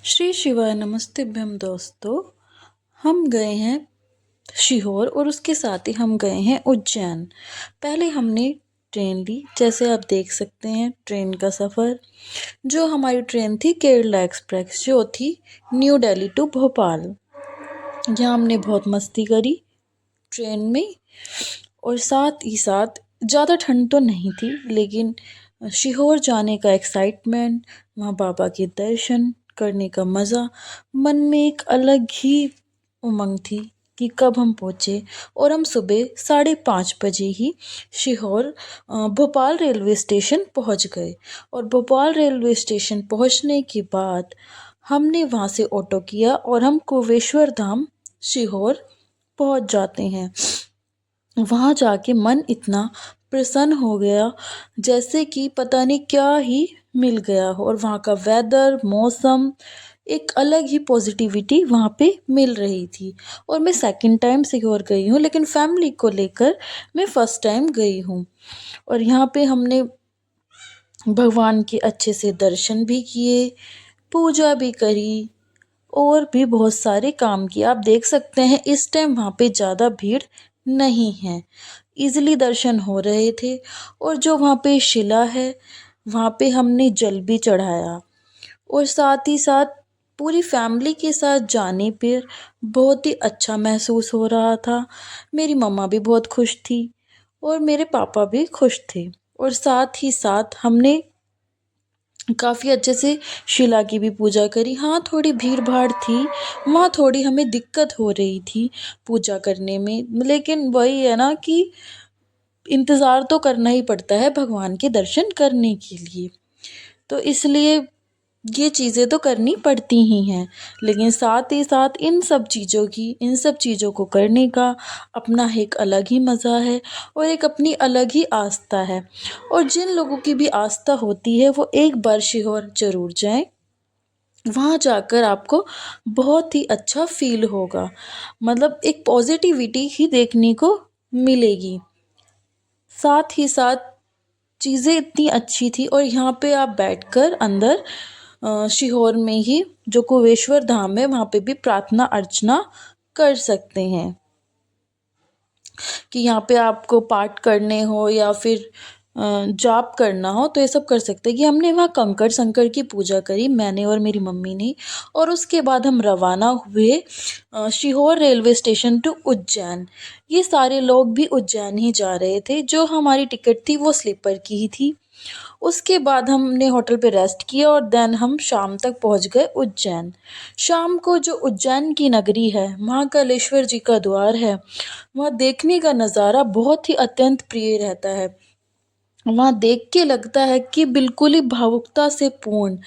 श्री शिवाय नमस्तेभ्यम दोस्तों। हम गए हैं सीहोर और उसके साथ ही हम गए हैं उज्जैन। पहले हमने ट्रेन ली, जैसे आप देख सकते हैं ट्रेन का सफ़र। जो हमारी ट्रेन थी केरला एक्सप्रेस, जो थी न्यू दिल्ली टू भोपाल। यहाँ हमने बहुत मस्ती करी ट्रेन में और साथ ही साथ ज़्यादा ठंड तो नहीं थी, लेकिन सीहोर जाने का एक्साइटमेंट, वहाँ बाबा के दर्शन करने का मज़ा, मन में एक अलग ही उमंग थी कि कब हम पहुँचे। और हम सुबह 5:30 बजे ही सीहोर भोपाल रेलवे स्टेशन पहुँच गए। और भोपाल रेलवे स्टेशन पहुँचने के बाद हमने वहाँ से ऑटो किया और हम कुबेश्वर धाम सीहोर पहुँच जाते हैं। वहाँ जाके मन इतना प्रसन्न हो गया जैसे कि पता नहीं क्या ही मिल गया हो। और वहाँ का वेदर, मौसम, एक अलग ही पॉजिटिविटी वहाँ पे मिल रही थी। और मैं सेकंड टाइम सीहोर गई हूँ, लेकिन फैमिली को लेकर मैं फर्स्ट टाइम गई हूँ। और यहाँ पे हमने भगवान के अच्छे से दर्शन भी किए, पूजा भी करी और भी बहुत सारे काम किए। आप देख सकते हैं इस टाइम वहाँ पे ज़्यादा भीड़ नहीं है, इजीली दर्शन हो रहे थे। और जो वहाँ पे शिला है, वहाँ पे हमने जल भी चढ़ाया। और साथ ही साथ पूरी फैमिली के साथ जाने पर बहुत ही अच्छा महसूस हो रहा था। मेरी मम्मा भी बहुत खुश थी और मेरे पापा भी खुश थे। और साथ ही साथ हमने काफ़ी अच्छे से शिला की भी पूजा करी। हाँ, थोड़ी भीड़ भाड़ थी, वहाँ थोड़ी हमें दिक्कत हो रही थी पूजा करने में, लेकिन वही है ना कि इंतज़ार तो करना ही पड़ता है भगवान के दर्शन करने के लिए। तो इसलिए ये चीज़ें तो करनी पड़ती ही हैं, लेकिन साथ ही साथ इन सब चीज़ों को करने का अपना एक अलग ही मज़ा है और एक अपनी अलग ही आस्था है। और जिन लोगों की भी आस्था होती है वो एक बार सीहोर ज़रूर जाएं। वहाँ जाकर आपको बहुत ही अच्छा फील होगा, मतलब एक पॉजिटिविटी ही देखने को मिलेगी। साथ ही साथ चीज़ें इतनी अच्छी थी। और यहाँ पे आप बैठकर अंदर सीहोर में ही जो कुबेश्वर धाम है, वहाँ पे भी प्रार्थना अर्चना कर सकते हैं। कि यहाँ पे आपको पाठ करने हो या फिर जाप करना हो तो ये सब कर सकते हैं। कि हमने वहाँ कंकड़ संकड़ की पूजा करी, मैंने और मेरी मम्मी ने। और उसके बाद हम रवाना हुए Sehore railway station to Ujjain. ये सारे लोग भी उज्जैन ही जा रहे थे, जो हमारी टिकट थी वो स्लीपर की ही थी। उसके बाद हमने होटल पे रेस्ट किया और देन हम शाम तक पहुंच गए उज्जैन। शाम को जो उज्जैन की नगरी है, महाकालेश्वर जी का द्वार है, वहाँ देखने का नज़ारा बहुत ही अत्यंत प्रिय रहता है। वहाँ देख के लगता है कि बिल्कुल ही भावुकता से पूर्ण,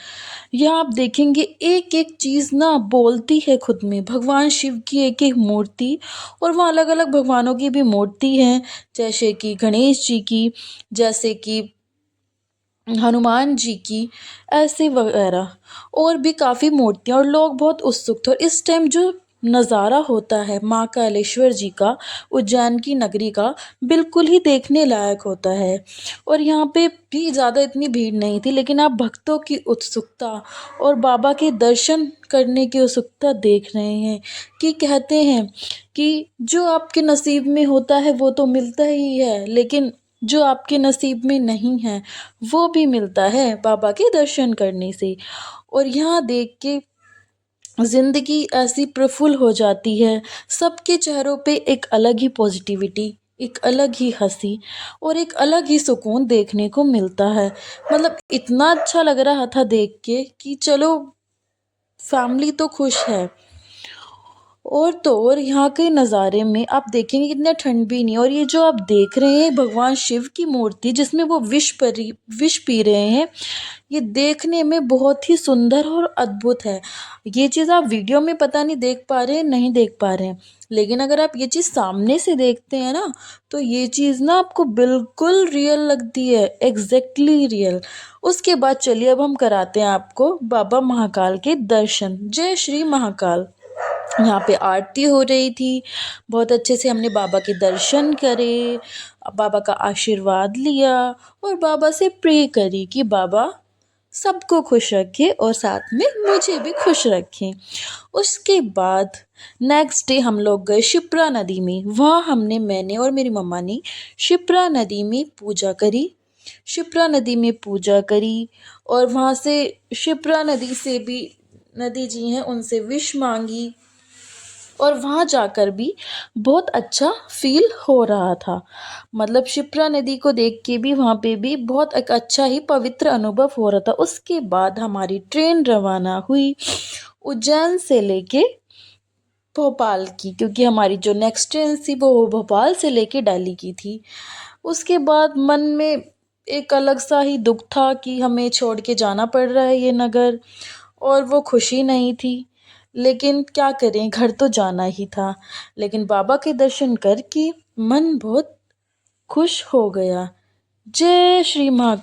यहाँ आप देखेंगे एक एक चीज़ ना बोलती है खुद में। भगवान शिव की एक एक मूर्ति, और वहाँ अलग अलग भगवानों की भी मूर्ति हैं, जैसे कि गणेश जी की, जैसे कि हनुमान जी की, ऐसे वगैरह और भी काफ़ी मूर्तियाँ। और लोग बहुत उत्सुक थे। और इस टाइम जो नज़ारा होता है महाकालेश्वर जी का, उज्जैन की नगरी का, बिल्कुल ही देखने लायक होता है। और यहाँ पे भी ज़्यादा इतनी भीड़ नहीं थी, लेकिन आप भक्तों की उत्सुकता और बाबा के दर्शन करने की उत्सुकता देख रहे हैं। कि कहते हैं कि जो आपके नसीब में होता है वो तो मिलता ही है, लेकिन जो आपके नसीब में नहीं है वो भी मिलता है बाबा के दर्शन करने से। और यहाँ देख के ज़िंदगी ऐसी प्रफुल्ल हो जाती है। सबके चेहरों पे एक अलग ही पॉजिटिविटी, एक अलग ही हंसी और एक अलग ही सुकून देखने को मिलता है। मतलब इतना अच्छा लग रहा था देख के कि चलो, फैमिली तो खुश है। और तो और यहाँ के नज़ारे में आप देखेंगे कितना ठंड भी नहीं है। और ये जो आप देख रहे हैं भगवान शिव की मूर्ति, जिसमें वो विष पी रहे हैं, ये देखने में बहुत ही सुंदर और अद्भुत है। ये चीज़ आप वीडियो में पता नहीं देख पा रहे हैं, नहीं देख पा रहे हैं, लेकिन अगर आप ये चीज़ सामने से देखते हैं ना, तो ये चीज़ ना आपको बिल्कुल रियल लगती है, एग्जैक्टली रियल। उसके बाद चलिए अब हम कराते हैं आपको बाबा महाकाल के दर्शन। जय श्री महाकाल। यहाँ पे आरती हो रही थी, बहुत अच्छे से हमने बाबा के दर्शन करे, बाबा का आशीर्वाद लिया और बाबा से प्रे करी कि बाबा सबको खुश रखे और साथ में मुझे भी खुश रखें। उसके बाद नेक्स्ट डे हम लोग गए शिप्रा नदी में। वहाँ मैंने और मेरी मम्मा ने शिप्रा नदी में पूजा करी। शिप्रा नदी में पूजा करी और वहाँ से शिप्रा नदी से भी नदी जी हैं उनसे विश मांगी और वहाँ जाकर भी बहुत अच्छा फील हो रहा था। मतलब शिप्रा नदी को देख के भी वहाँ पे भी बहुत एक अच्छा ही पवित्र अनुभव हो रहा था। उसके बाद हमारी ट्रेन रवाना हुई उज्जैन से लेके भोपाल की, क्योंकि हमारी जो नेक्स्ट ट्रेन थी वो भोपाल से लेके दिल्ली की थी। उसके बाद मन में एक अलग सा ही दुख था कि हमें छोड़ के जाना पड़ रहा है ये नगर, और वो खुशी नहीं थी, लेकिन क्या करें, घर तो जाना ही था। लेकिन बाबा के दर्शन करके मन बहुत खुश हो गया। जय श्री महाकाल।